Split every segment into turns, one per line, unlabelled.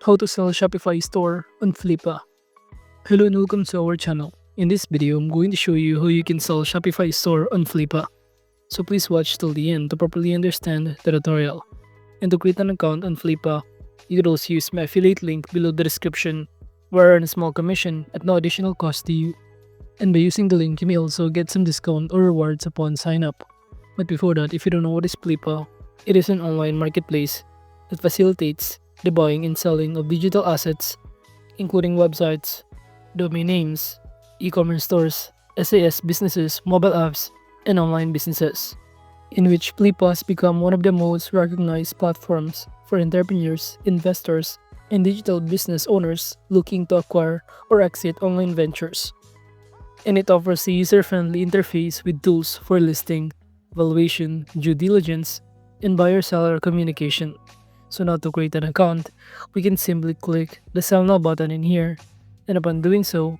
How to sell Shopify store on Flippa. Hello and welcome to our channel. In this video, I'm going to show you how you can sell Shopify store on Flippa. So please watch till the end to properly understand the tutorial. And to create an account on Flippa, you could also use my affiliate link below the description where I earn a small commission at no additional cost to you. And by using the link, you may also get some discount or rewards upon sign up. But before that, if you don't know what is Flippa, it is an online marketplace that facilitates the buying and selling of digital assets, including websites, domain names, e-commerce stores, SAS businesses, mobile apps, and online businesses, in which Flippa has become one of the most recognized platforms for entrepreneurs, investors, and digital business owners looking to acquire or exit online ventures. And it offers a user-friendly interface with tools for listing, valuation, due diligence, and buyer-seller communication. So now to create an account, we can simply click the Sell Now button in here, and upon doing so,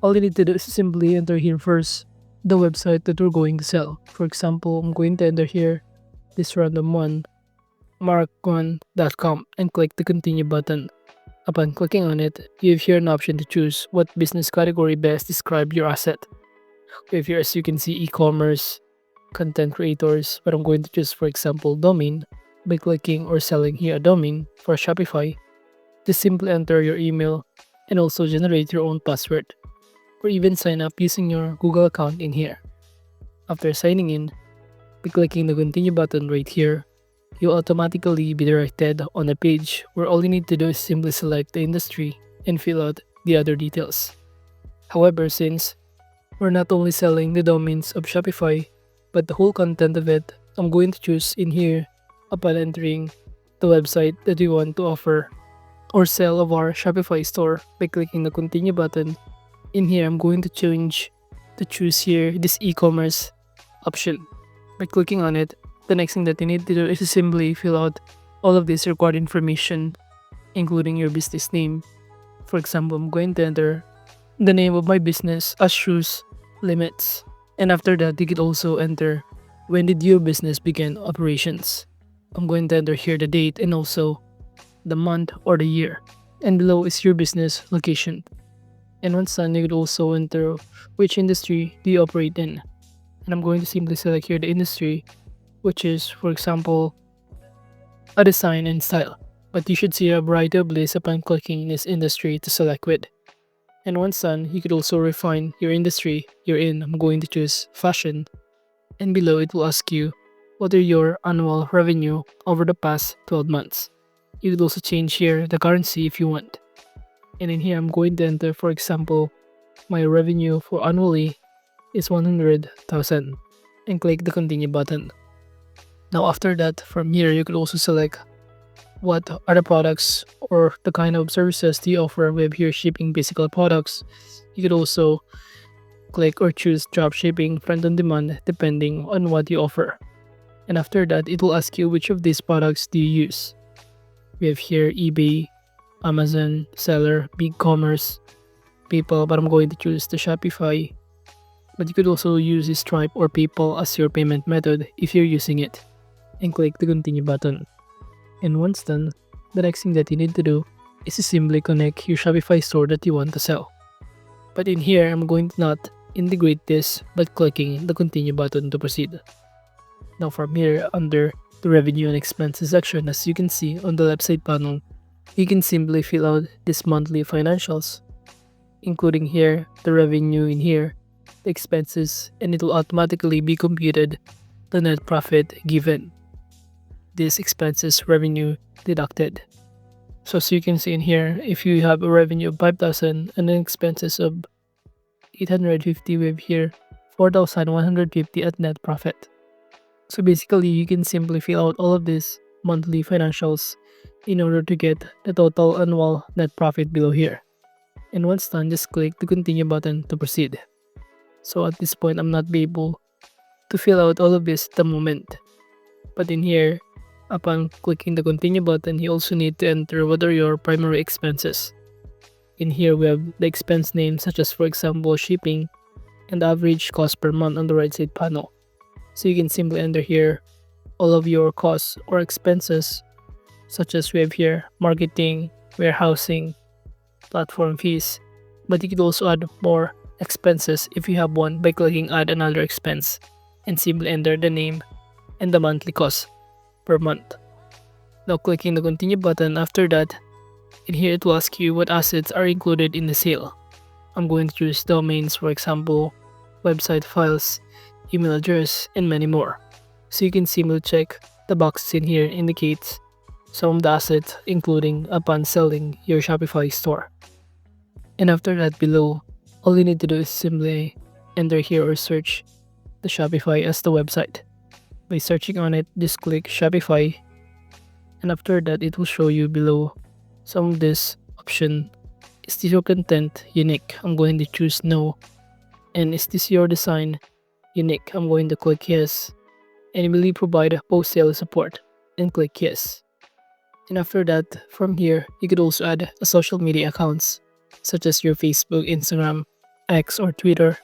all you need to do is simply enter here first the website that we're going to sell. For example, I'm going to enter here this random one, mark1.com, and click the continue button. Upon clicking on it, you have here an option to choose what business category best describe your asset. We have here, as you can see, e-commerce, content creators, but I'm going to choose, for example, domain. By clicking or selling here a domain for Shopify, just simply enter your email and also generate your own password, or even sign up using your Google account in here. After signing in, by clicking the continue button right here, you'll automatically be directed on a page where all you need to do is simply select the industry and fill out the other details. However, since we're not only selling the domains of Shopify, but the whole content of it, I'm going to choose in here upon entering the website that we want to offer or sell of our Shopify store by clicking the continue button. In here, I'm going to choose here this e-commerce option. By clicking on it, the next thing that you need to do is to simply fill out all of this required information, including your business name. For example, I'm going to enter the name of my business as Shoes Limits. And after that, you could also enter when did your business begin operations. I'm going to enter here the date and also the month or the year. And below is your business location. And once done, you could also enter which industry do you operate in. And I'm going to simply select here the industry, which is, for example, a design and style. But you should see a variety of lists upon clicking this industry to select with. And once done, you could also refine your industry you're in. I'm going to choose fashion. And below it will ask you what are your annual revenue over the past 12 months. You could also change here the currency if you want. And in here, I'm going to enter, for example, my revenue for annually is 100,000 and click the continue button. Now after that, from here, you could also select what are the products or the kind of services do you offer. We have here shipping physical products. You could also click or choose drop shipping, print on demand, depending on what you offer. And after that, it will ask you which of these products do you use. We have here eBay, Amazon, Seller, BigCommerce, PayPal, but I'm going to choose the Shopify. But you could also use Stripe or PayPal as your payment method if you're using it. And click the continue button. And once done, the next thing that you need to do is to simply connect your Shopify store that you want to sell. But in here, I'm going to not integrate this by clicking the continue button to proceed. Now from here, under the revenue and expenses section, as you can see on the left side panel, you can simply fill out this monthly financials, including here the revenue in here, the expenses, and it will automatically be computed the net profit given. This expenses revenue deducted. So as you can see in here, if you have a revenue of 5,000 and then expenses of 850, we have here 4,150 at net profit. So basically, you can simply fill out all of these monthly financials in order to get the total annual net profit below here. And once done, just click the continue button to proceed. So at this point, I'm not be able to fill out all of this at the moment. But in here, upon clicking the continue button, you also need to enter what are your primary expenses. In here, we have the expense names such as, for example, shipping and average cost per month on the right side panel. So you can simply enter here all of your costs or expenses, such as we have here marketing, warehousing, platform fees, but you could also add more expenses if you have one by clicking add another expense and simply enter the name and the monthly cost per month. Now clicking the continue button after that, in here it will ask you what assets are included in the sale. I'm going to choose domains, for example, website files, email address, and many more. So you can simply check the boxes in here indicates some of the assets including upon selling your Shopify store. And after that below, all you need to do is simply enter here or search the Shopify as the website. By searching on it, just click Shopify, and after that it will show you below some of this option. Is this your content unique? I'm going to choose no. And is this your design unique? I'm going to click yes. And will you provide post-sale support? And click yes. And after that, from here, you could also add a social media accounts such as your Facebook, Instagram, X or Twitter,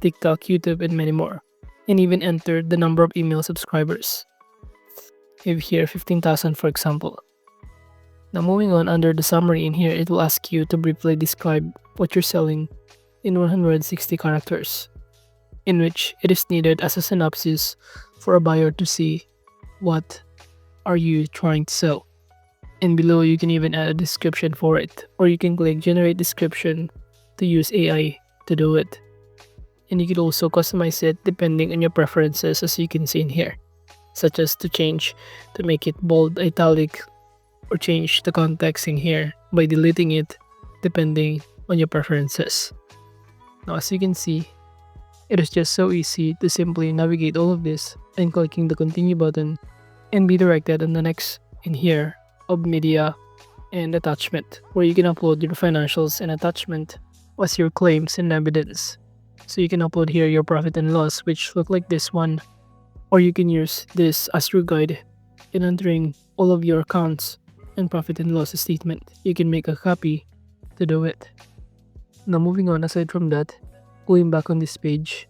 TikTok, YouTube, and many more. And even enter the number of email subscribers. Give here 15,000 for example. Now moving on, under the summary in here, it will ask you to briefly describe what you're selling in 160 characters, in which it is needed as a synopsis for a buyer to see what are you trying to sell. And below you can even add a description for it, or you can click generate description to use AI to do it. And you can also customize it depending on your preferences, as you can see in here, such as to change to make it bold, italic, or change the context in here by deleting it depending on your preferences. Now as you can see, it is just so easy to simply navigate all of this and clicking the continue button and be directed on the next in here of media and attachment, where you can upload your financials and attachment as your claims and evidence. So you can upload here your profit and loss, which look like this one, or you can use this as your guide in entering all of your accounts and profit and loss statement. You can make a copy to do it. Now moving on, aside from that, going back on this page,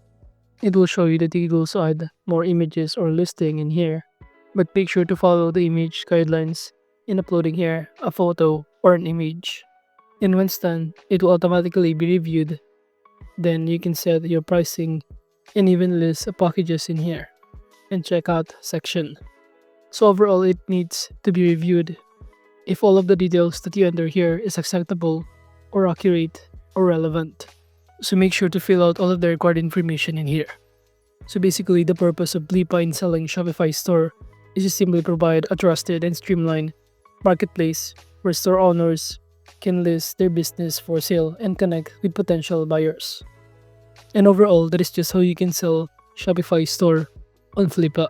it will show you that you can also add more images or listing in here, but make sure to follow the image guidelines in uploading here a photo or an image. And once done, it will automatically be reviewed. Then you can set your pricing and even list packages in here and checkout section. So overall, it needs to be reviewed if all of the details that you enter here is acceptable or accurate or relevant. So make sure to fill out all of the required information in here. So basically, the purpose of Flippa in selling Shopify store is to simply provide a trusted and streamlined marketplace where store owners can list their business for sale and connect with potential buyers. And overall, that is just how you can sell Shopify store on Flippa.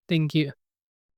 Thank you.